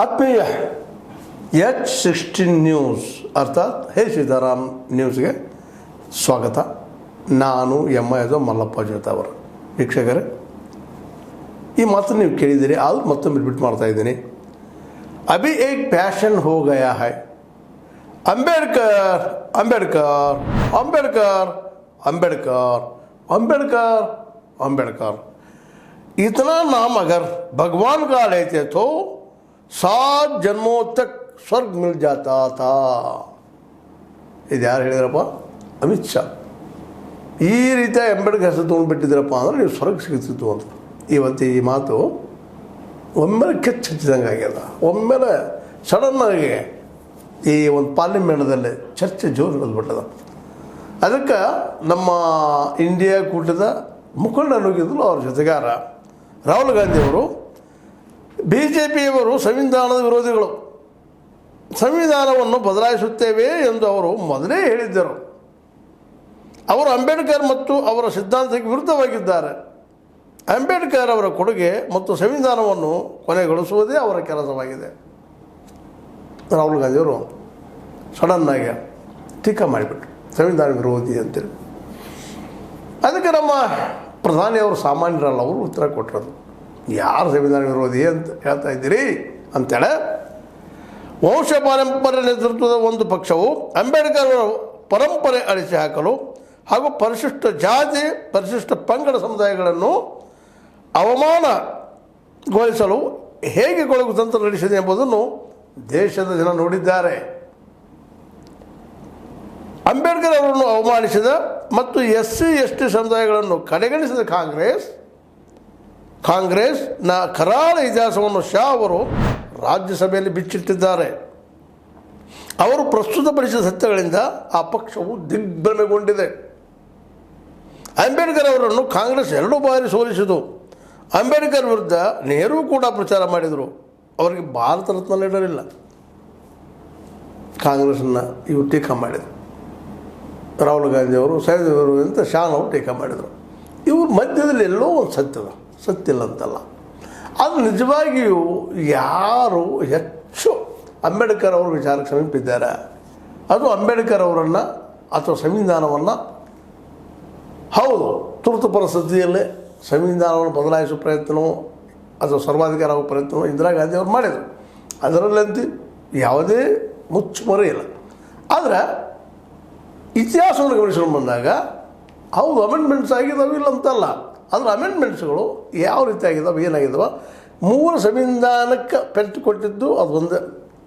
ಆತ್ಮೀಯ H16 news ಅರ್ಥಾತ್ ಹೇ ಸೀತಾರಾಮ್ ನ್ಯೂಸ್ಗೆ ಸ್ವಾಗತ. ನಾನು ಎಸ್ ಮಲ್ಲಪ್ಪ ಜೋತ ಅವರು. ವೀಕ್ಷಕರೇ, ಈ ಮಾತು ನೀವು ಕೇಳಿದ್ದೀರಿ, ಅದು ಮತ್ತೊಮ್ಮೆ ರಿಪೀಟ್ ಮಾಡ್ತಾ ಇದ್ದೀನಿ. ಅಭಿ ಏಕ್ ಪ್ಯಾಷನ್ ಹೋ ಗಯಾ ಹೈ, ಅಂಬೇಡ್ಕರ್ ಅಂಬೇಡ್ಕರ್ ಅಂಬೇಡ್ಕರ್ ಅಂಬೇಡ್ಕರ್ ಅಂಬೇಡ್ಕರ್ अंबेडकर. इतना नाम अगर भगवान का लेते तो 7 जन्मों तक स्वर्ग मिल जाता था. ಇದು ಯಾರು ಹೇಳಿದ್ರಪ್ಪ? ಅಮಿತ್ ಶಾ. ಈ ರೀತಿಯ ಅಂಬೇಡ್ಕರ್ ಹೆಸರು ತೊಗೊಂಡ್ಬಿಟ್ಟಿದ್ರಪ್ಪ ಅಂದರೆ ನೀವು ಸ್ವರ್ಗ ಸಿಗ್ತಿತ್ತು ಅಂತ. ಇವತ್ತು ಈ ಮಾತು ಒಮ್ಮೆಲೆ ಕೆಚ್ಚ ಹಚ್ಚಿದಂಗೆ ಆಗ್ಯದ. ಒಮ್ಮೆಲೆ ಸಡನ್ನಾಗಿ ಈ ಒಂದು ಪಾರ್ಲಿಮೆಂಟ್ದಲ್ಲಿ ಚರ್ಚೆ ಜೋರು ಬಂದ್ಬಿಟ್ಟದ. ಅದಕ್ಕೆ ನಮ್ಮ ಇಂಡಿಯಾ ಕೂಟದ ಮುಖಂಡನೋಗಿದ್ರು ಅವ್ರ ಜೊತೆಗಾರ ರಾಹುಲ್ ಗಾಂಧಿಯವರು BJPಯವರು ಸಂವಿಧಾನದ ವಿರೋಧಿಗಳು, ಸಂವಿಧಾನವನ್ನು ಬದಲಾಯಿಸುತ್ತೇವೆ ಎಂದು ಅವರು ಮೊದಲೇ ಹೇಳಿದ್ದರು. ಅವರು ಅಂಬೇಡ್ಕರ್ ಮತ್ತು ಅವರ ಸಿದ್ಧಾಂತಕ್ಕೆ ವಿರುದ್ಧವಾಗಿದ್ದಾರೆ. ಅಂಬೇಡ್ಕರ್ ಅವರ ಕೊಡುಗೆ ಮತ್ತು ಸಂವಿಧಾನವನ್ನು ಕೊನೆಗೊಳಿಸುವುದೇ ಅವರ ಕೆಲಸವಾಗಿದೆ. ರಾಹುಲ್ ಗಾಂಧಿಯವರು ಸಡನ್ನಾಗಿ ಟೀಕಾ ಮಾಡಿಬಿಟ್ರು, ಸಂವಿಧಾನ ವಿರೋಧಿ ಅಂತೇಳಿ. ಅದಕ್ಕೆ ನಮ್ಮ ಪ್ರಧಾನಿಯವರು ಸಾಮಾನ್ಯರಲ್ಲ, ಅವರು ಉತ್ತರ ಕೊಟ್ಟರು. ಯಾರು ಸಂವಿಧಾನ ವಿರೋಧಿ ಅಂತ ಹೇಳ್ತಾ ಇದ್ದೀರಿ ಅಂತೇಳಿ ವಂಶ ಪಾರಂಪರ್ಯ ನೇತೃತ್ವದ ಒಂದು ಪಕ್ಷವು ಅಂಬೇಡ್ಕರ್ ಅವರ ಪರಂಪರೆ ಅಳಿಸಿ ಹಾಕಲು ಹಾಗೂ ಪರಿಶಿಷ್ಟ ಜಾತಿ ಪರಿಶಿಷ್ಟ ಪಂಗಡ ಸಮುದಾಯಗಳನ್ನು ಅವಮಾನಗೊಳಿಸಲು ಹೇಗೆ ಕೊಳಕು ತಂತ್ರ ನಡೆಸಿದೆ ಎಂಬುದನ್ನು ದೇಶದ ಜನ ನೋಡಿದ್ದಾರೆ. ಅಂಬೇಡ್ಕರ್ ಅವರನ್ನು ಅವಮಾನಿಸಿದ ಮತ್ತು SC/ST ಸಮುದಾಯಗಳನ್ನು ಕಡೆಗಣಿಸಿದ ಕಾಂಗ್ರೆಸ್ನ ಕರಾಳ ಇತಿಹಾಸವನ್ನು ಶಾ ಅವರು ರಾಜ್ಯಸಭೆಯಲ್ಲಿ ಬಿಚ್ಚಿಟ್ಟಿದ್ದಾರೆ. ಅವರು ಪ್ರಸ್ತುತಪಡಿಸಿದ ಸತ್ಯಗಳಿಂದ ಆ ಪಕ್ಷವು ದಿಗ್ಭ್ರಮೆಗೊಂಡಿದೆ. ಅಂಬೇಡ್ಕರ್ ಅವರನ್ನು ಕಾಂಗ್ರೆಸ್ 2 ಬಾರಿ ಸೋಲಿಸಿತು. ಅಂಬೇಡ್ಕರ್ ವಿರುದ್ಧ ನೆಹರು ಕೂಡ ಪ್ರಚಾರ ಮಾಡಿದರು. ಅವರಿಗೆ ಭಾರತ ರತ್ನ ನೀಡಲಿಲ್ಲ. ಕಾಂಗ್ರೆಸ್ನ ಇವು ಟೀಕಾ ಮಾಡಿದರು. ರಾಹುಲ್ ಗಾಂಧಿಯವರು ಸಹಜವರು ಅಂತ ಶಾನವರು ಟೀಕಾ ಮಾಡಿದರು. ಇವ್ರ ಮಧ್ಯದಲ್ಲಿ ಎಲ್ಲೋ ಒಂದು ಸತ್ಯ ಇಲ್ಲ ಅಂತಲ್ಲ. ಅದು ನಿಜವಾಗಿಯೂ ಯಾರು ಹೆಚ್ಚು ಅಂಬೇಡ್ಕರ್ ಅವರ ವಿಚಾರಕ್ಕೆ ಸಮೀಪಿದ್ದಾರೆ, ಅದು ಅಂಬೇಡ್ಕರ್ ಅವರನ್ನು ಅಥವಾ ಸಂವಿಧಾನವನ್ನು ಹೌದು ತುರ್ತು ಪರಿಸ್ಥಿತಿಯಲ್ಲೇ ಸಂವಿಧಾನವನ್ನು ಬದಲಾಯಿಸುವ ಪ್ರಯತ್ನವೋ ಅಥವಾ ಸರ್ವಾಧಿಕಾರ ಆಗೋ ಪ್ರಯತ್ನವೋ ಇಂದಿರಾ ಗಾಂಧಿ ಅವರು ಮಾಡಿದರು. ಅದರಲ್ಲಂತೂ ಯಾವುದೇ ಮುಚ್ಚುಮರೆ ಇಲ್ಲ. ಆದರೆ ಇತಿಹಾಸವನ್ನು ಗಮನಿಸ್ಕೊಂಡು ಬಂದಾಗ ಹೌದು ಅಮೆಂಡ್ಮೆಂಟ್ಸ್ ಆಗಿದ್ದಾವೆ ಇಲ್ಲ ಅಂತಲ್ಲ. ಆದರೆ ಅಮೆಂಡ್ಮೆಂಟ್ಸ್ಗಳು ಯಾವ ರೀತಿ ಆಗಿದ್ದಾವೆ, ಏನಾಗಿದ್ದಾವೆ, ಮೂಲ ಸಂವಿಧಾನಕ್ಕೆ ಪೆಟ್ಟು ಕೊಟ್ಟಿದ್ದು ಅದೊಂದು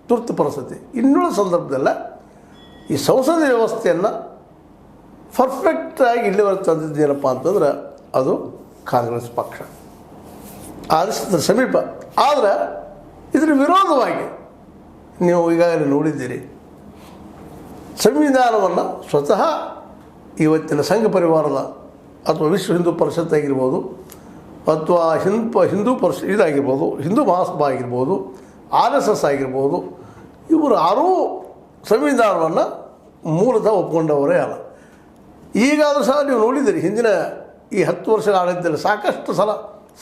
ತುರ್ತು ಪರಿಸ್ಥಿತಿ. ಇನ್ನುಳಿದ ಸಂದರ್ಭದಲ್ಲ ಈ ಸಂಸದೀಯ ವ್ಯವಸ್ಥೆಯನ್ನು ಪರ್ಫೆಕ್ಟಾಗಿ ಇಲ್ಲಿವರೆಗೆ ತಂದಿದ್ದೇನಪ್ಪ ಅಂತಂದ್ರೆ ಅದು ಕಾಂಗ್ರೆಸ್ ಪಕ್ಷ. ಆದಷ್ಟು ಸಮೀಪ. ಆದರೆ ಇದರ ವಿರೋಧವಾಗಿ ನೀವು ಈಗಾಗಲೇ ನೋಡಿದ್ದೀರಿ, ಸಂವಿಧಾನವನ್ನು ಸ್ವತಃ ಇವತ್ತಿನ ಸಂಘ ಪರಿವಾರದ ಅಥವಾ ವಿಶ್ವ ಹಿಂದೂ ಪರಿಷತ್ ಆಗಿರ್ಬೋದು ಅಥವಾ ಹಿಂದೂ ಇದಾಗಿರ್ಬೋದು, ಹಿಂದೂ ಮಹಾಸಭಾ ಆಗಿರ್ಬೋದು, RSS ಆಗಿರ್ಬೋದು, ಇವರು ಯಾರೂ ಸಂವಿಧಾನವನ್ನು ಮೂಲತಃ ಒಪ್ಕೊಂಡವರೇ ಅಲ್ಲ. ಈಗಾದರೂ ಸಹ ನೀವು ನೋಡಿದ್ದೀರಿ, ಹಿಂದಿನ ಈ 10 ವರ್ಷಗಳ ಆಡಳಿತದಲ್ಲಿ ಸಾಕಷ್ಟು ಸಲ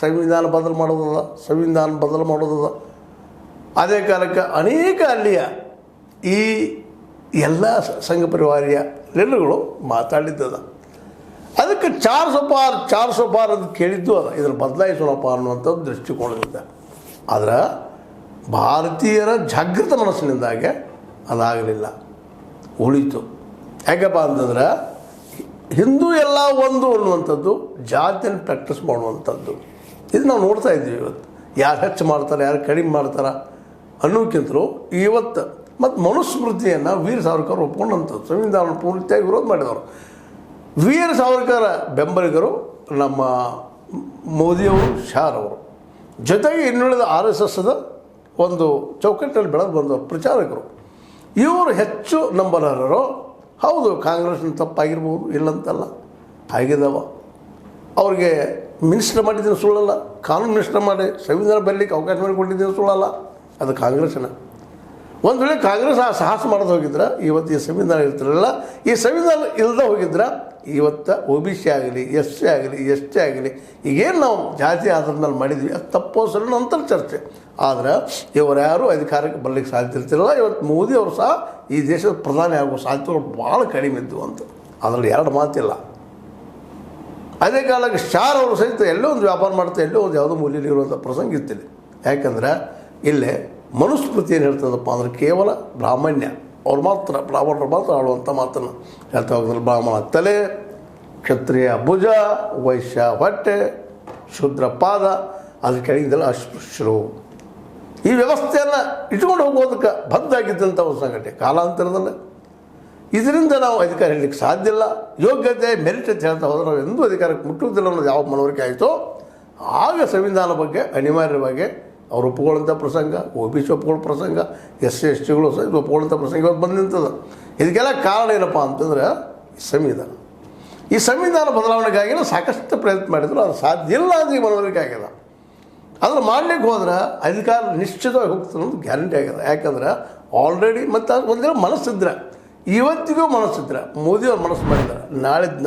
ಸಂವಿಧಾನ ಬದಲು ಮಾಡೋದದ. ಅದೇ ಕಾಲಕ್ಕೆ ಅನೇಕ ಅಲ್ಲಿಯ ಈ ಎಲ್ಲ ಸಂಘ ಪರಿವಾರಿಯ ಲೀಡರ್ಗಳು ಮಾತಾಡಿದ್ದದ. ಅದಕ್ಕೆ ಚಾರ್ ಸೋ ಪಾರ್ ಅಂತ ಕೇಳಿದ್ದು ಅದ, ಇದನ್ನು ಬದಲಾಯಿಸೋಣಪ್ಪ ಅನ್ನುವಂಥದ್ದು ದೃಷ್ಟಿಕೋನದಿಂದ. ಆದರೆ ಭಾರತೀಯರ ಜಾಗೃತ ಮನಸ್ಸಿನಿಂದಾಗೆ ಅದಾಗಲಿಲ್ಲ, ಉಳಿತು. ಯಾಕಪ್ಪ ಅಂತಂದ್ರೆ ಹಿಂದೂ ಎಲ್ಲ ಒಂದು ಅನ್ನುವಂಥದ್ದು ಜಾತಿಯನ್ನು ಪ್ರಾಕ್ಟೀಸ್ ಮಾಡುವಂಥದ್ದು ಇದು ನಾವು ನೋಡ್ತಾ ಇದ್ದೀವಿ. ಇವತ್ತು ಯಾರು ಹೆಚ್ಚು ಮಾಡ್ತಾರೆ, ಯಾರು ಕಡಿಮೆ ಮಾಡ್ತಾರೆ ಅನ್ನೋಕ್ಕಿಂತಲೂ ಇವತ್ತು ಮತ್ತು ಮನುಸ್ಮೃತಿಯನ್ನು ವೀರ ಸಾವರ್ಕರ್ ಒಪ್ಕೊಂಡಂಥದ್ದು, ಸಂವಿಧಾನ ಪೂರ್ತಿಯಾಗಿ ವಿರೋಧ ಮಾಡಿದವರು. ವೀರ ಸಾವರ್ಕರ ಬೆಂಬಲಿಗರು ನಮ್ಮ ಮೋದಿಯವರು, ಶಾರವರು, ಜೊತೆಗೆ ಇನ್ನುಳಿದ RSSದ ಒಂದು ಚೌಕಟ್ಟಲ್ಲಿ ಬೆಳೆದು ಬಂದವರು ಪ್ರಚಾರಕರು. ಇವರು ಹೆಚ್ಚು ನಂಬಲಾರರು. ಹೌದು ಕಾಂಗ್ರೆಸ್ನ ತಪ್ಪಾಗಿರ್ಬೋದು, ಇಲ್ಲಂತಲ್ಲ, ಆಗಿದ್ದಾವ. ಅವ್ರಿಗೆ ಮಿನಿಸ್ಟರ್ ಮಾಡಿದ್ದೀನಿ ಸುಳ್ಳಲ್ಲ, ಕಾನೂನು ಮಿನಿಸ್ಟರ್ ಮಾಡಿ ಸಂವಿಧಾನ ಬರಲಿಕ್ಕೆ ಅವಕಾಶ ಮಾಡಿಕೊಟ್ಟಿದ್ದೀನಿ ಸುಳ್ಳಲ್ಲ, ಅದು ಕಾಂಗ್ರೆಸ್ಸಿನ. ಒಂದು ವೇಳೆ ಕಾಂಗ್ರೆಸ್ ಆ ಸಾಹಸ ಮಾಡೋದು ಹೋಗಿದ್ರೆ ಇವತ್ತು ಈ ಸಂವಿಧಾನ ಇರ್ತಿರಲಿಲ್ಲ. ಈ ಸಂವಿಧಾನ ಇಲ್ಲದೆ ಹೋಗಿದ್ರೆ ಇವತ್ತು OBC ಆಗಲಿ, SC ಆಗಲಿ, ST ಆಗಲಿ, ಈಗೇನು ನಾವು ಜಾತಿ ಆಧಾರದ ಮೇಲೆ ಮಾಡಿದ್ವಿ ಅದು ತಪ್ಪೋ ಸರಿ ನಂತರ ಚರ್ಚೆ. ಆದರೆ ಇವರು ಯಾರೂ ಅಧಿಕಾರಕ್ಕೆ ಬರಲಿಕ್ಕೆ ಸಾಧ್ಯ ಇರ್ತಿರಲಿಲ್ಲ. ಇವತ್ತು ಮೋದಿ ಅವರು ಸಹ ಈ ದೇಶದ ಪ್ರಧಾನಿ ಆಗುವ ಸಾಧ್ಯತೆಗಳು ಭಾಳ ಕಡಿಮೆ ಇದ್ದವು ಅಂತ, ಅದರಲ್ಲಿ ಎರಡು ಮಾತಿಲ್ಲ. ಅದೇ ಕಾಲಕ್ಕೆ ಸ್ಟಾರ್ ಅವರು ಸಹಿತ ಎಲ್ಲೋ ಒಂದು ವ್ಯಾಪಾರ ಮಾಡ್ತಾ ಎಲ್ಲೋ ಒಂದು ಯಾವುದೋ ಮೂಲೆಯಲ್ಲಿ ಇರುವಂಥ ಪ್ರಸಂಗ ಇತ್ತಿಲ್ಲ. ಯಾಕಂದ್ರೆ ಇಲ್ಲೇ ಮನುಸ್ಮೃತಿ ಏನು ಹೇಳ್ತದಪ್ಪ ಅಂದ್ರೆ ಕೇವಲ ಬ್ರಾಹ್ಮಣ್ಯ ಅವ್ರು ಮಾತ್ರ, ಬ್ರಾಹ್ಮಣರು ಮಾತ್ರ ಆಡುವಂಥ ಮಾತನ್ನು ಹೇಳ್ತಾ ಹೋಗಿದ್ರೆ, ಬ್ರಾಹ್ಮಣ ತಲೆ, ಕ್ಷತ್ರಿಯ ಭುಜ, ವೈಶ್ಯ ಹೊಟ್ಟೆ, ಶೂದ್ರ ಪಾದ, ಅದ್ರ ಕೆಳಗಿದ್ದೆಲ್ಲ ಅಸ್ಪೃಶ್ಯರು. ಈ ವ್ಯವಸ್ಥೆಯನ್ನು ಇಟ್ಕೊಂಡು ಹೋಗೋದಕ್ಕೆ ಬದ್ಧಾಗಿದ್ದಂಥ ಒಂದು ಸಂಘಟನೆ ಕಾಲಾಂತರದಲ್ಲೇ. ಇದರಿಂದ ನಾವು ಅಧಿಕಾರ ಹೇಳಲಿಕ್ಕೆ ಸಾಧ್ಯ ಇಲ್ಲ. ಯೋಗ್ಯತೆ, ಮೆರಿಟ್ ಅಂತ ಹೇಳ್ತಾ ಹೋದ್ರೆ ನಾವು ಎಂದೂ ಅಧಿಕಾರಕ್ಕೆ ಮುಟ್ಟುವುದಿಲ್ಲ ಅನ್ನೋದು ಯಾವ ಮನವರಿಕೆ ಆಯಿತೋ ಆಗ ಸಂವಿಧಾನ ಬಗ್ಗೆ ಅನಿವಾರ್ಯವಾಗಿ ಅವ್ರು ಒಪ್ಪಿಕೊಳ್ಳುವಂಥ ಪ್ರಸಂಗ, OBC ಒಪ್ಪಿಕೊಳ್ಳೋ ಪ್ರಸಂಗ, SC STಗಳು ಸಹ ಒಪ್ಪಿಕೊಳ್ಳುವಂಥ ಪ್ರಸಂಗ ಇವತ್ತು ಬಂದು ನಿಂತದ. ಇದಕ್ಕೆಲ್ಲ ಕಾರಣ ಏನಪ್ಪ ಅಂತಂದ್ರೆ ಸಂವಿಧಾನ. ಈ ಸಂವಿಧಾನ ಬದಲಾವಣೆಗಾಗಿ ಸಾಕಷ್ಟು ಪ್ರಯತ್ನ ಮಾಡಿದ್ರು, ಅದು ಸಾಧ್ಯ ಇಲ್ಲ ಅಂತ ಈ ಮನವರಿಕೆ ಆಗ್ಯದ. ಅದನ್ನು ಮಾಡಲಿಕ್ಕೆ ಹೋದ್ರೆ ಅಧಿಕಾರ ನಿಶ್ಚಿತವಾಗಿ ಹೋಗ್ತದೆ ಅನ್ನೋದು ಗ್ಯಾರಂಟಿ ಆಗ್ಯದ. ಯಾಕಂದ್ರೆ ಆಲ್ರೆಡಿ ಮತ್ತು ಅದು ಒಂದಿನ ಮನಸ್ಸಿದ್ರೆ, ಇವತ್ತಿಗೂ ಮನಸ್ಸಿದ್ರೆ ಮೋದಿಯವ್ರು ಮನಸ್ಸು ಮಾಡಿದ್ದಾರೆ,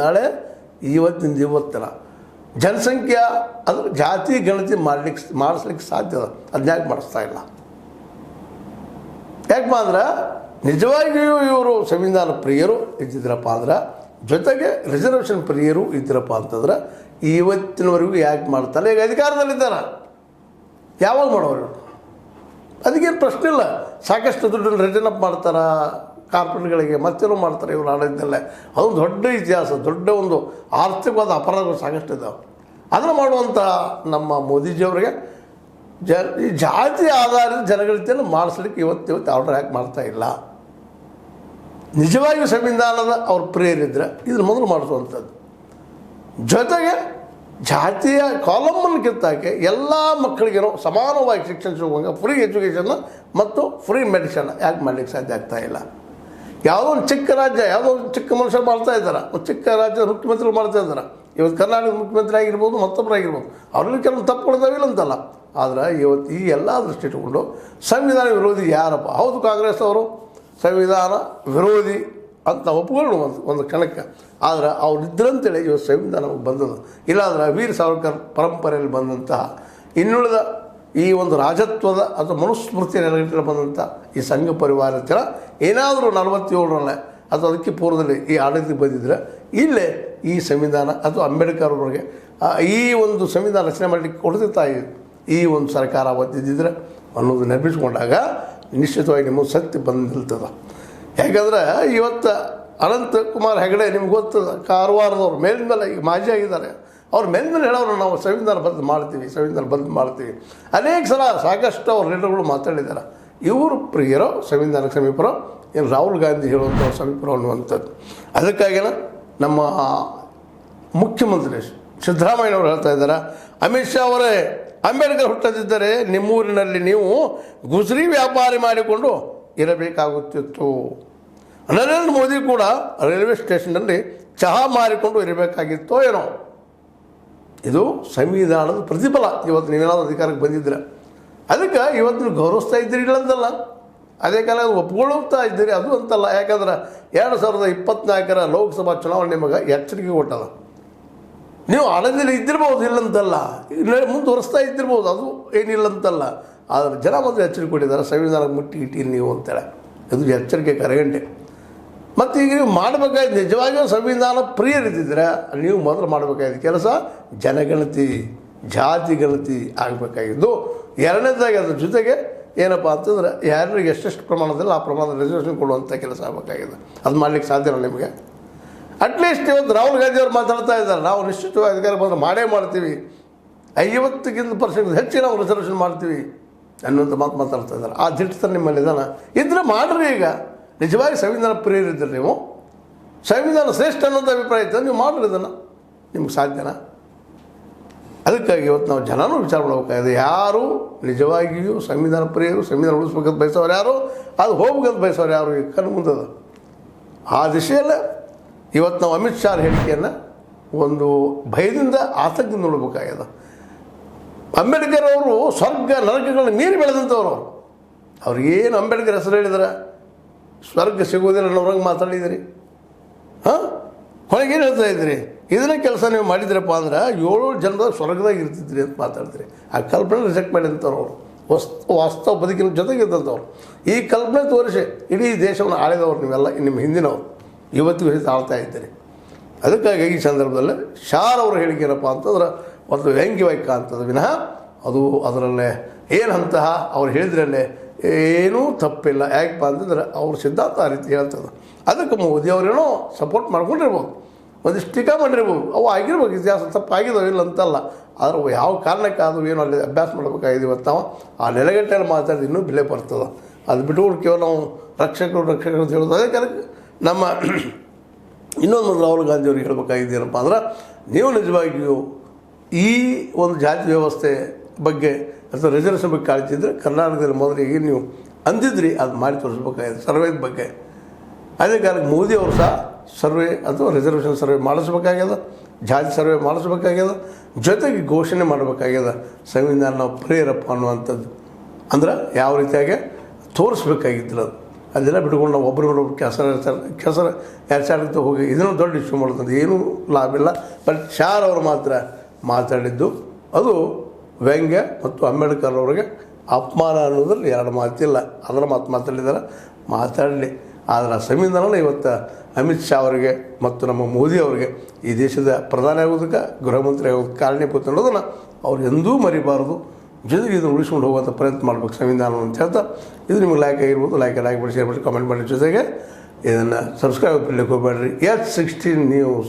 ನಾಳೆ ಇವತ್ತಿಂದ ಇವತ್ತಿನ ಜನಸಂಖ್ಯೆ ಅದು ಜಾತಿ ಗಣತಿ ಮಾಡಿಸ್ಲಿಕ್ಕೆ ಸಾಧ್ಯ ಅದ. ಅದನ್ನ ಯಾಕೆ ಮಾಡಿಸ್ತಾ ಇಲ್ಲ? ಯಾಕಪ್ಪ ಅಂದ್ರೆ ನಿಜವಾಗಿಯೂ ಇವರು ಸಂವಿಧಾನ ಪ್ರಿಯರು ಇದ್ದಿದ್ರಪ್ಪ ಅಂದ್ರೆ, ಜೊತೆಗೆ ರಿಸರ್ವೇಷನ್ ಪ್ರಿಯರು ಇದ್ದಿರಪ್ಪ ಅಂತಂದ್ರೆ ಇವತ್ತಿನವರೆಗೂ ಯಾಕೆ ಮಾಡ್ತಾರೆ? ಈಗ ಅಧಿಕಾರದಲ್ಲಿದ್ದಾರೆ, ಯಾವಾಗ ಮಾಡೋರು? ಅದಕ್ಕೇನು ಪ್ರಶ್ನೆ ಇಲ್ಲ. ಸಾಕಷ್ಟು ದುಡ್ಡನ್ನು ರಿಟರ್ನ್ ಅಪ್ ಮಾಡ್ತಾರೆ ಕಾರ್ಪೊರೇಟ್ಗಳಿಗೆ, ಮತ್ತೇನೋ ಮಾಡ್ತಾರೆ ಇವರು ಆಡೋದಲ್ಲೇ. ಅದೊಂದು ದೊಡ್ಡ ಇತಿಹಾಸ, ದೊಡ್ಡ ಒಂದು ಆರ್ಥಿಕವಾದ ಅಪರಾಧಗಳು ಸಾಕಷ್ಟು ಇದ್ದಾವೆ. ಅದನ್ನು ಮಾಡುವಂಥ ನಮ್ಮ ಮೋದಿಜಿಯವರಿಗೆ ಈ ಜಾತಿ ಆಧಾರಿತ ಜನಗಣತಿಯನ್ನು ಮಾಡಿಸ್ಲಿಕ್ಕೆ ಇವತ್ತು ಆರ್ಡರ್ ಯಾಕೆ ಮಾಡ್ತಾ ಇಲ್ಲ? ನಿಜವಾಗಿಯೂ ಸಂವಿಧಾನದ ಅವ್ರ ಪ್ರಿಯರಿದ್ದರೆ ಇದನ್ನು ಮೊದಲು ಮಾಡಿಸುವಂಥದ್ದು. ಜೊತೆಗೆ ಜಾತಿಯ ಕಾಲಮನ್ನು ಕಿತ್ತಾಕಿ ಎಲ್ಲ ಮಕ್ಕಳಿಗೇನೋ ಸಮಾನವಾಗಿ ಶಿಕ್ಷಣ ಸಿಗುವಂಗೆ ಫ್ರೀ ಎಜುಕೇಷನ್ನ ಮತ್ತು ಫ್ರೀ ಮೆಡಿಸನ್ ಯಾಕೆ ಮಾಡಲಿಕ್ಕೆ ಸಾಧ್ಯ ಆಗ್ತಾ ಇಲ್ಲ? ಯಾವುದೋ ಒಂದು ಚಿಕ್ಕ ರಾಜ್ಯ, ಯಾವುದೋ ಒಂದು ಚಿಕ್ಕ ಮನುಷ್ಯರು ಮಾಡ್ತಾ ಇದ್ದಾರೆ, ಒಂದು ಚಿಕ್ಕ ರಾಜ್ಯದ ಮುಖ್ಯಮಂತ್ರಿಗಳು ಮಾಡ್ತಾ ಇದ್ದಾರೆ. ಇವತ್ತು ಕರ್ನಾಟಕದ ಮುಖ್ಯಮಂತ್ರಿ ಆಗಿರ್ಬೋದು, ಮತ್ತೊಬ್ಬರಾಗಿರ್ಬೋದು, ಅವ್ರಲ್ಲಿ ಕೆಲವು ತಪ್ಪುಗಳಿದಾವಿಲ್ಲ ಅಂತಲ್ಲ. ಆದರೆ ಇವತ್ತು ಈ ಎಲ್ಲ ದೃಷ್ಟಿ ಇಟ್ಟುಕೊಂಡು ಸಂವಿಧಾನ ವಿರೋಧಿ ಯಾರಪ್ಪ? ಹೌದು, ಕಾಂಗ್ರೆಸ್ ಅವರು ಸಂವಿಧಾನ ವಿರೋಧಿ ಅಂತ ಒಪ್ಪಿಕೊಂಡು ಒಂದು ಕಣಕ್ಕೆ. ಆದರೆ ಅವರಿದ್ದರಂತೇಳಿ ಇವತ್ತು ಸಂವಿಧಾನ ಬಂದದ್ದು. ಇಲ್ಲಾಂದ್ರೆ ವೀರ ಸಾವರ್ಕರ್ ಪರಂಪರೆಯಲ್ಲಿ ಬಂದಂತಹ ಇನ್ನುಳಿದ ಈ ಒಂದು ರಾಜತ್ವದ ಅಥವಾ ಮನುಸ್ಮೃತಿಯ ನೆಲೆಗಟ್ಟಲು ಬಂದಂಥ ಈ ಸಂಘ ಪರಿವಾರ ಹತ್ತಿರ ಏನಾದರೂ 47ರಲ್ಲೇ ಅಥವಾ ಅದಕ್ಕೆ ಪೂರ್ವದಲ್ಲಿ ಈ ಆಡಳಿತಕ್ಕೆ ಬಂದಿದ್ದರೆ ಇಲ್ಲೇ ಈ ಸಂವಿಧಾನ ಅಥವಾ ಅಂಬೇಡ್ಕರ್ ಅವರಿಗೆ ಈ ಒಂದು ಸಂವಿಧಾನ ರಚನೆ ಮಾಡಲಿಕ್ಕೆ ಕೊಡ್ತಿರ್ತಾ ಈ ಒಂದು ಸರ್ಕಾರ ಅವತ್ತಿದ್ದಿದ್ರೆ ಅನ್ನೋದು ನೆನಪಿಸ್ಕೊಂಡಾಗ ನಿಶ್ಚಿತವಾಗಿ ನಿಮಗೆ ಸತ್ಯ ಬಂದು ನಿಲ್ತದೆ. ಯಾಕಂದ್ರೆ ಇವತ್ತು ಅನಂತಕುಮಾರ್ ಹೆಗಡೆ ನಿಮ್ಗೆ ಗೊತ್ತದ, ಕಾರವಾರದವ್ರು ಮೇಲಿಂದಲೇ ಈಗ ಮಾಜಿ ಆಗಿದ್ದಾರೆ. ಅವ್ರ ಮೇಲ್ಮೇಲೆ ಹೇಳೋರು ನಾವು ಸಂವಿಧಾನ ಬದಲು ಮಾಡ್ತೀವಿ. ಅನೇಕ ಸಲ ಸಾಕಷ್ಟು ಅವ್ರ ಲೀಡರ್ಗಳು ಮಾತಾಡಿದ್ದಾರೆ. ಇವರು ಪ್ರಿಯರೋ ಸಂವಿಧಾನಕ್ಕೆ ಸಮೀಪರೋ, ಏನು ರಾಹುಲ್ ಗಾಂಧಿ ಹೇಳುವಂಥ ಸಮೀಪರೋ ಅನ್ನುವಂಥದ್ದು. ಅದಕ್ಕಾಗಿನ ನಮ್ಮ ಮುಖ್ಯಮಂತ್ರಿ ಸಿದ್ದರಾಮಯ್ಯನವರು ಹೇಳ್ತಾ ಇದ್ದಾರೆ, ಅಮಿತ್ ಶಾ ಅವರೇ, ಅಂಬೇಡ್ಕರ್ ಹುಟ್ಟದಿದ್ದರೆ ನಿಮ್ಮೂರಿನಲ್ಲಿ ನೀವು ಗುಜರಿ ವ್ಯಾಪಾರಿ ಮಾಡಿಕೊಂಡು ಇರಬೇಕಾಗುತ್ತಿತ್ತು. ನರೇಂದ್ರ ಮೋದಿ ಕೂಡ ರೈಲ್ವೆ ಸ್ಟೇಷನ್ನಲ್ಲಿ ಚಹಾ ಮಾರಿಕೊಂಡು ಇರಬೇಕಾಗಿತ್ತೋ ಏನೋ. ಇದು ಸಂವಿಧಾನದ ಪ್ರತಿಫಲ. ಇವತ್ತು ನೀವೇನಾದರೂ ಅಧಿಕಾರಕ್ಕೆ ಬಂದಿದ್ದೀರ, ಅದಕ್ಕೆ ಇವತ್ತು ನೀವು ಗೌರವಿಸ್ತಾ ಇದ್ದೀರಿ ಇಲ್ಲಂತಲ್ಲ, ಅದೇ ಕಾಲ ಒಪ್ಕೊಳ್ಳುತ್ತಾ ಇದ್ದೀರಿ ಅದು ಅಂತಲ್ಲ. ಯಾಕಂದ್ರೆ 2024 ಲೋಕಸಭಾ ಚುನಾವಣೆ ನಿಮಗೆ ಎಚ್ಚರಿಕೆ ಕೊಟ್ಟದ. ನೀವು ಆಡಳಿತದಲ್ಲಿ ಇದ್ದಿರ್ಬೋದು, ಇಲ್ಲಂತಲ್ಲ, ಮುಂದುವರಿಸ್ತಾ ಇದ್ದಿರ್ಬೋದು, ಅದು ಏನಿಲ್ಲಂತಲ್ಲ. ಆದರೆ ಜನ ಮಾತ್ರ ಎಚ್ಚರಿಕೆ ಕೊಟ್ಟಿದ್ದಾರೆ, ಸಂವಿಧಾನಕ್ಕೆ ಮುಟ್ಟಿ ಇಟ್ಟಿಲ್ಲ ನೀವು ಅಂತೇಳಿ. ಇದು ಎಚ್ಚರಿಕೆ ಕರೆಗಂಟೆ. ಮತ್ತು ಈಗ ನೀವು ಮಾಡಬೇಕಾದ ನಿಜವಾಗಿಯೂ ಸಂವಿಧಾನ ಪ್ರಿಯರಿದ್ದಿದ್ರೆ ನೀವು ಮೊದಲು ಮಾಡಬೇಕಾಗಿದ್ದ ಕೆಲಸ ಜನಗಣತಿ, ಜಾತಿ ಗಣತಿ ಆಗಬೇಕಾಗಿದ್ದು. ಎರಡನೇದಾಗಿ ಅದ್ರ ಜೊತೆಗೆ ಏನಪ್ಪ ಅಂತಂದ್ರೆ ಯಾರಿಗೆ ಎಷ್ಟೆಷ್ಟು ಪ್ರಮಾಣದಲ್ಲಿ ಆ ಪ್ರಮಾಣದ ರಿಸರ್ವೇಷನ್ ಕೊಡುವಂಥ ಕೆಲಸ ಆಗಬೇಕಾಗಿದೆ. ಅದು ಮಾಡಲಿಕ್ಕೆ ಸಾಧ್ಯ ಇಲ್ಲ ನಿಮಗೆ. ಅಟ್ಲೀಸ್ಟ್ ಇವತ್ತು ರಾಹುಲ್ ಗಾಂಧಿ ಅವರು ಮಾತಾಡ್ತಾ ಇದ್ದಾರೆ, ನಾವು ನಿಶ್ಚಿತವಾಗಿ ಅಧಿಕಾರ ಬಂದರೆ ಮಾಡೇ ಮಾಡ್ತೀವಿ, 50% ಹೆಚ್ಚು ನಾವು ರಿಸರ್ವೇಷನ್ ಮಾಡ್ತೀವಿ ಅನ್ನುವಂಥ ಮಾತಾಡ್ತಾ ಇದ್ದಾರೆ. ಆ ದಿಟ್ಟತನ ನಿಮ್ಮಲ್ಲಿ ಇದ್ದಾನೆ ಇದ್ರೆ ಮಾಡಿರಿ. ಈಗ ನಿಜವಾಗಿ ಸಂವಿಧಾನ ಪ್ರಿಯರಿದ್ದರೆ ನೀವು, ಸಂವಿಧಾನ ಶ್ರೇಷ್ಠ ಅನ್ನೋಂಥ ಅಭಿಪ್ರಾಯ ಇದ್ದರೆ ನೀವು ಮಾಡಿರಿ, ಇದನ್ನು ನಿಮ್ಗೆ ಸಾಧ್ಯನಾ? ಅದಕ್ಕಾಗಿ ಇವತ್ತು ನಾವು ಜನನೂ ವಿಚಾರ ಮಾಡಬೇಕಾಗಿದೆ. ಯಾರು ನಿಜವಾಗಿಯೂ ಸಂವಿಧಾನ ಪ್ರಿಯರು, ಸಂವಿಧಾನ ಉಳಿಸ್ಬೇಕಂತ ಬಯಸೋರು ಯಾರು, ಅದು ಹೋಗ್ಬೇಕಂತ ಬಯಸೋರು ಯಾರು ಈಗ ಕಣ್ಣು ಮುಂದದ. ಆ ದಿಶೆಯಲ್ಲೇ ಇವತ್ತು ನಾವು ಅಮಿತ್ ಶಾ ಹೇಳಿಕೆಯನ್ನು ಒಂದು ಭಯದಿಂದ ಆಸಕ್ತಿಯಿಂದ ನೋಡಬೇಕಾಗಿದೆ. ಅಂಬೇಡ್ಕರ್ ಅವರು ಸ್ವರ್ಗ ನರಕಗಳನ್ನು ಮೀರಿ ಬೆಳೆದಂಥವ್ರು ಅವರು. ಅವ್ರಿಗೇನು ಅಂಬೇಡ್ಕರ್ ಹೆಸರು ಹೇಳಿದಾರೆ, ಸ್ವರ್ಗ ಸಿಗುವುದಿಲ್ಲ ಅನ್ನೋರಂಗೆ ಮಾತಾಡಿದಿರಿ. ಹಾಂ, ಕೊನೆಗೇನು ಹೇಳ್ತಾ ಇದ್ದೀರಿ? ಇದನ್ನೇ ಕೆಲಸ ನೀವು ಮಾಡಿದ್ರಪ್ಪ ಅಂದ್ರೆ 7 ಜನರ ಸ್ವರ್ಗದಾಗ ಇರ್ತಿದ್ರಿ ಅಂತ ಮಾತಾಡ್ತೀರಿ. ಆ ಕಲ್ಪನೆ ರಿಜೆಕ್ಟ್ ಮಾಡಿದಂಥವ್ರು ಅವರು, ವಾಸ್ತವ ಬದುಕಿನ ಜೊತೆಗೆ ಇದ್ದಂಥವ್ರು. ಈ ಕಲ್ಪನೆ ತೋರಿಸಿ ಇಡೀ ದೇಶವನ್ನು ಆಳಿದವ್ರು ನೀವೆಲ್ಲ, ನಿಮ್ಮ ಹಿಂದಿನವರು ಇವತ್ತಿಗೂ ಸಹಿತ ಆಳ್ತಾ ಇದ್ದೀರಿ. ಅದಕ್ಕಾಗಿ ಈ ಸಂದರ್ಭದಲ್ಲಿ ಶಾರ್ ಅವ್ರ ಹೇಳಿಕೆ ಏನಪ್ಪ ಅಂತಂದ್ರೆ ಒಂದು ವ್ಯಂಗ್ಯವಾಕ್ಯ ಅಂತದ ವಿನಃ ಅದು ಅದರಲ್ಲೇ ಏನಂತಹ ಅವ್ರು ಹೇಳಿದ್ರಲ್ಲೇ ಏನೂ ತಪ್ಪಿಲ್ಲ. ಯಾಕಪ್ಪ ಅಂತಂದ್ರೆ ಅವ್ರ ಸಿದ್ಧಾಂತ ಆ ರೀತಿ ಹೇಳ್ತದೆ. ಅದಕ್ಕೆ ಮೋದಿ ಅವರೇನೋ ಸಪೋರ್ಟ್ ಮಾಡ್ಕೊಂಡಿರ್ಬೋದು, ಒಂದಿಷ್ಟು ಟೀಕಾ ಮಾಡಿರ್ಬೋದು, ಅವು ಆಗಿರ್ಬೇಕು, ಇತಿಹಾಸ ತಪ್ಪಾಗಿದ್ದಾವೆ ಇಲ್ಲ ಅಂತಲ್ಲ. ಆದರೆ ಯಾವ ಕಾರಣಕ್ಕೆ ಅದು ಏನು ಅಲ್ಲಿ ಅಭ್ಯಾಸ ಮಾಡಬೇಕಾಗಿದೆ. ಇವತ್ತು ನಾವು ಆ ನೆಲೆಗಟ್ಟೆಯಲ್ಲಿ ಮಾತಾಡಿದ ಇನ್ನೂ ಬೆಲೆ ಬರ್ತದೆ. ಅದು ಬಿಟ್ಟುಕೊಂಡು ಕೇವಲ ನಾವು ರಕ್ಷಕರು ಅಂತ ಹೇಳೋದು. ಅದೇ ಕಾರಣಕ್ಕೆ ನಮ್ಮ ಇನ್ನೊಂದು ರಾಹುಲ್ ಗಾಂಧಿಯವ್ರಿಗೆ ಹೇಳಬೇಕಾಗಿದೆ ಏನಪ್ಪ ಅಂದ್ರೆ, ನೀವು ನಿಜವಾಗಿಯೂ ಈ ಒಂದು ಜಾತಿ ವ್ಯವಸ್ಥೆ ಬಗ್ಗೆ ಅಥವಾ ರಿಸರ್ವೇಷನ್ ಬಗ್ಗೆ ಕಾಳಜಿ ಇದ್ದರೆ ಕರ್ನಾಟಕದಲ್ಲಿ ಮೊದಲಿಗೆ ನೀವು ಅಂದಿದ್ರಿ ಅದು ಮಾಡಿ ತೋರಿಸ್ಬೇಕಾಗಿದೆ ಸರ್ವೇದ ಬಗ್ಗೆ. ಅದೇ ಕಾರಣಕ್ಕೆ ಮೋದಿ ಅವರು ಸಹ ಸರ್ವೆ ಅಥವಾ ರಿಸರ್ವೇಷನ್ ಸರ್ವೆ ಮಾಡಿಸ್ಬೇಕಾಗ್ಯದ, ಜಾತಿ ಸರ್ವೆ ಮಾಡಿಸ್ಬೇಕಾಗ್ಯದ, ಜೊತೆಗೆ ಘೋಷಣೆ ಮಾಡಬೇಕಾಗ್ಯದ ಸಂವಿಧಾನ ನಾವು ಪ್ರೇರಪ್ಪ ಅನ್ನುವಂಥದ್ದು. ಅಂದ್ರೆ ಯಾವ ರೀತಿಯಾಗಿ ತೋರಿಸ್ಬೇಕಾಗಿದ್ದಿಲ್ಲ ಅದು. ಅದೆಲ್ಲ ಬಿಟ್ಕೊಂಡು ನಾವು ಒಬ್ಬರಿಗೊಬ್ಬರು ಕೆಸರು ಎರಚಾಡ್ತಾ ಹೋಗಿ ಇದನ್ನು ದೊಡ್ಡ ಇಶ್ಯೂ ಮಾಡೋದು ಏನೂ ಲಾಭ ಇಲ್ಲ. ಬಟ್ ಶಾರ್ ಅವರು ಮಾತ್ರ ಮಾತಾಡಿದ್ದು ಅದು ವ್ಯಂಗ್ಯ ಮತ್ತು ಅಂಬೇಡ್ಕರ್ ಅವರಿಗೆ ಅಪಮಾನ ಅನ್ನೋದ್ರಲ್ಲಿ ಎರಡು ಮಾತಿಲ್ಲ. ಅದರ ಮಾತಾಡಿದ್ದಾರೆ, ಮಾತಾಡಲಿ. ಆದರೆ ಆ ಸಂವಿಧಾನ ಇವತ್ತು ಅಮಿತ್ ಶಾ ಅವರಿಗೆ ಮತ್ತು ನಮ್ಮ ಮೋದಿ ಅವರಿಗೆ ಈ ದೇಶದ ಪ್ರಧಾನಿ ಆಗೋದಕ್ಕೆ, ಗೃಹ ಮಂತ್ರಿ ಆಗೋದಕ್ಕೆ ಕಾರಣೀಭೂತ ಅನ್ನೋದನ್ನು ಅವ್ರು ಎಂದೂ ಮರಿಬಾರ್ದು. ಜೊತೆಗೆ ಇದನ್ನು ಉಳಿಸ್ಕೊಂಡು ಹೋಗುವಂಥ ಪ್ರಯತ್ನ ಮಾಡಬೇಕು ಸಂವಿಧಾನ ಅಂತ ಹೇಳ್ತಾ, ಇದು ನಿಮಗೆ ಲೈಕ್ ಆಗಿರ್ಬೋದು, ಲೈಕ್ ಮಾಡಿ, ಶೇರ್ ಮಾಡಿ, ಕಮೆಂಟ್ ಮಾಡಿ. ಜೊತೆಗೆ ಇದನ್ನು ಸಬ್ಸ್ಕ್ರೈಬ್ ಮಾಡಲಿಕ್ಕೆ ಹೋಗಬೇಡ್ರಿ. H16 news.